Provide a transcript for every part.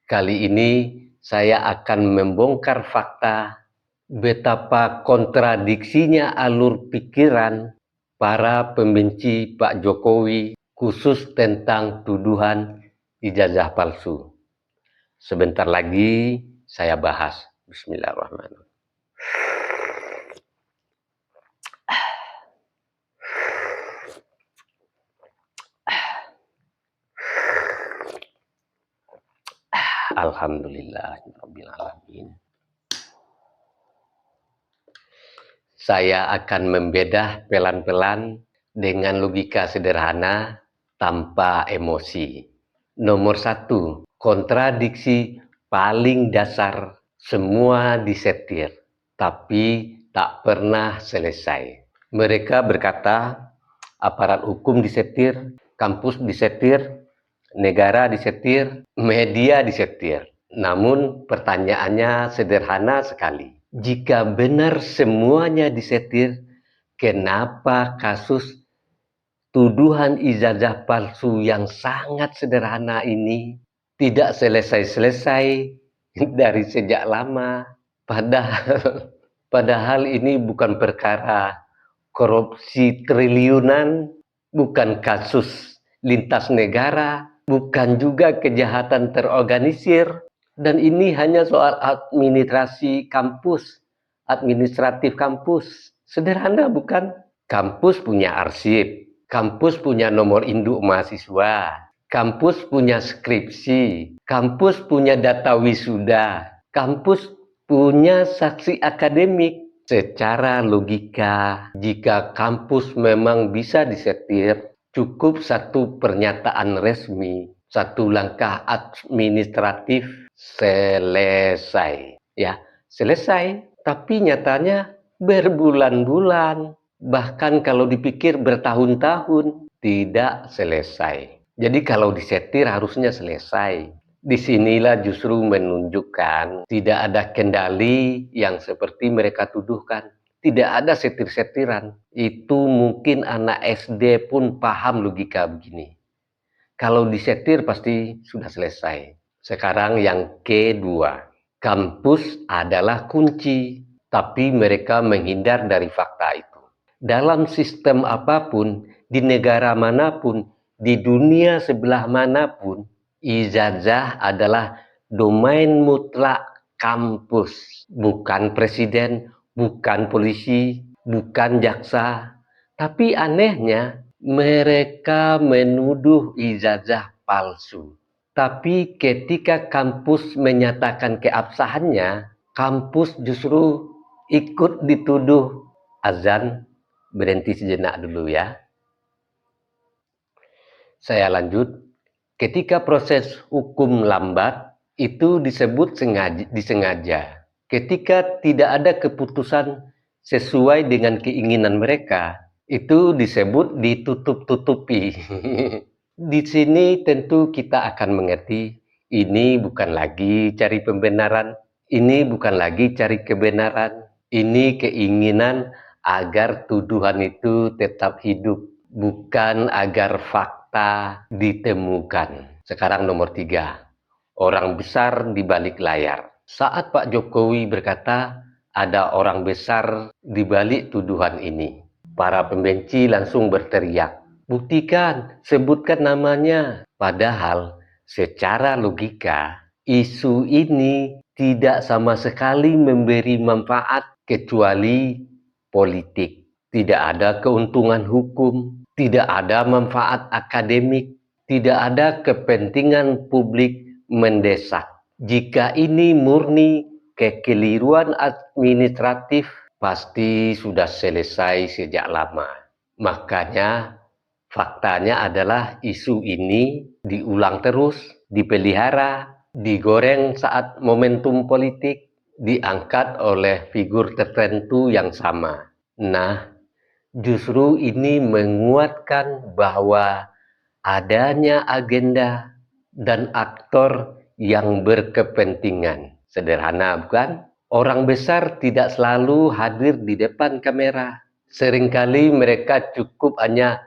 Kali ini saya akan membongkar fakta betapa kontradiksinya alur pikiran para pembenci Pak Jokowi khusus tentang tuduhan ijazah palsu. Sebentar lagi saya bahas. Bismillahirrahmanirrahim. Alhamdulillahirrabbilalamin. Saya akan membedah pelan-pelan dengan logika sederhana tanpa emosi. Nomor 1, kontradiksi paling dasar, semua disetir, tapi tak pernah selesai. Mereka berkata, aparat hukum disetir, kampus disetir, negara disetir, media disetir. Namun pertanyaannya sederhana sekali. Jika benar semuanya disetir, kenapa kasus tuduhan ijazah palsu yang sangat sederhana ini tidak selesai-selesai dari sejak lama? Padahal ini bukan perkara korupsi triliunan, bukan kasus lintas negara, bukan juga kejahatan terorganisir, dan ini hanya soal administratif kampus. Sederhana bukan? Kampus punya arsip, kampus punya nomor induk mahasiswa, kampus punya skripsi, kampus punya data wisuda, kampus punya saksi akademik. Secara logika, jika kampus memang bisa disetir, cukup satu pernyataan resmi, satu langkah administratif, selesai. Ya, selesai. Tapi nyatanya berbulan-bulan, bahkan kalau dipikir bertahun-tahun, tidak selesai. Jadi kalau disetir harusnya selesai. Disinilah justru menunjukkan tidak ada kendali yang seperti mereka tuduhkan. Tidak ada setir-setiran. Itu mungkin anak SD pun paham logika begini. Kalau disetir pasti sudah selesai. Sekarang yang kedua, kampus adalah kunci, tapi mereka menghindar dari fakta itu. Dalam sistem apapun, di negara manapun, di dunia sebelah manapun, ijazah adalah domain mutlak kampus, bukan presiden, bukan polisi, bukan jaksa. Tapi anehnya mereka menuduh ijazah palsu. Tapi ketika kampus menyatakan keabsahannya, kampus justru ikut dituduh. Azan, berhenti sejenak dulu ya. Saya lanjut. Ketika proses hukum lambat, itu disebut disengaja. Ketika tidak ada keputusan sesuai dengan keinginan mereka, itu disebut ditutup-tutupi. Di sini tentu kita akan mengerti, ini bukan lagi cari pembenaran, ini bukan lagi cari kebenaran, ini keinginan agar tuduhan itu tetap hidup, bukan agar fakta ditemukan. Sekarang nomor 3, orang besar di balik layar. Saat Pak Jokowi berkata, ada orang besar di balik tuduhan ini, para pembenci langsung berteriak, buktikan, sebutkan namanya. Padahal secara logika, isu ini tidak sama sekali memberi manfaat kecuali politik. Tidak ada keuntungan hukum, tidak ada manfaat akademik, tidak ada kepentingan publik mendesak. Jika ini murni kekeliruan administratif, pasti sudah selesai sejak lama. Makanya faktanya adalah isu ini diulang terus, dipelihara, digoreng saat momentum politik, diangkat oleh figur tertentu yang sama. Nah, justru ini menguatkan bahwa adanya agenda dan aktor yang berkepentingan. Sederhana bukan? Orang besar tidak selalu hadir di depan kamera. Seringkali mereka cukup hanya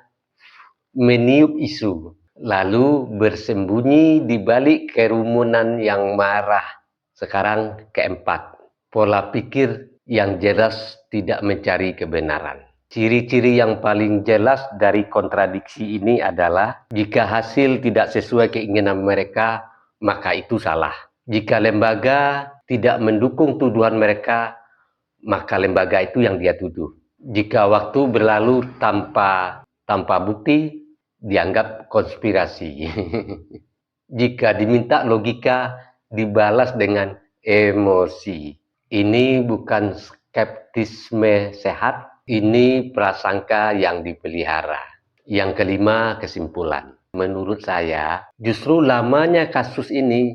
meniup isu, lalu bersembunyi di balik kerumunan yang marah. Sekarang keempat, pola pikir yang jelas tidak mencari kebenaran. Ciri-ciri yang paling jelas dari kontradiksi ini adalah jika hasil tidak sesuai keinginan mereka, maka itu salah. Jika lembaga tidak mendukung tuduhan mereka, maka lembaga itu yang dia tuduh. Jika waktu berlalu tanpa bukti, dianggap konspirasi. Jika diminta logika, dibalas dengan emosi. Ini bukan skeptisme sehat, ini prasangka yang dipelihara. Yang kelima, kesimpulan. Menurut saya, justru lamanya kasus ini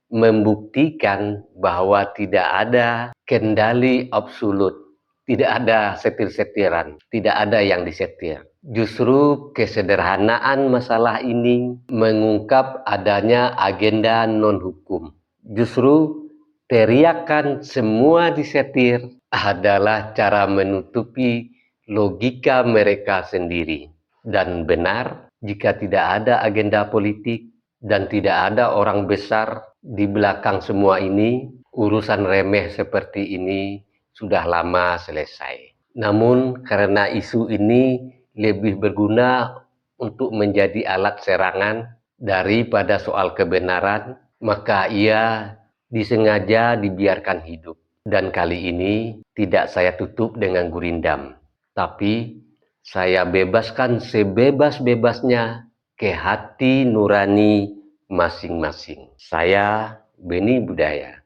membuktikan bahwa tidak ada kendali absolut, tidak ada setir-setiran, tidak ada yang disetir. Justru kesederhanaan masalah ini mengungkap adanya agenda non-hukum. Justru teriakan semua disetir adalah cara menutupi logika mereka sendiri. Dan benar, jika tidak ada agenda politik dan tidak ada orang besar di belakang semua ini, urusan remeh seperti ini sudah lama selesai. Namun karena isu ini lebih berguna untuk menjadi alat serangan daripada soal kebenaran, maka ia disengaja dibiarkan hidup. Dan kali ini tidak saya tutup dengan gurindam, tapi saya bebaskan sebebas-bebasnya ke hati nurani masing-masing. Saya Beni Budaya.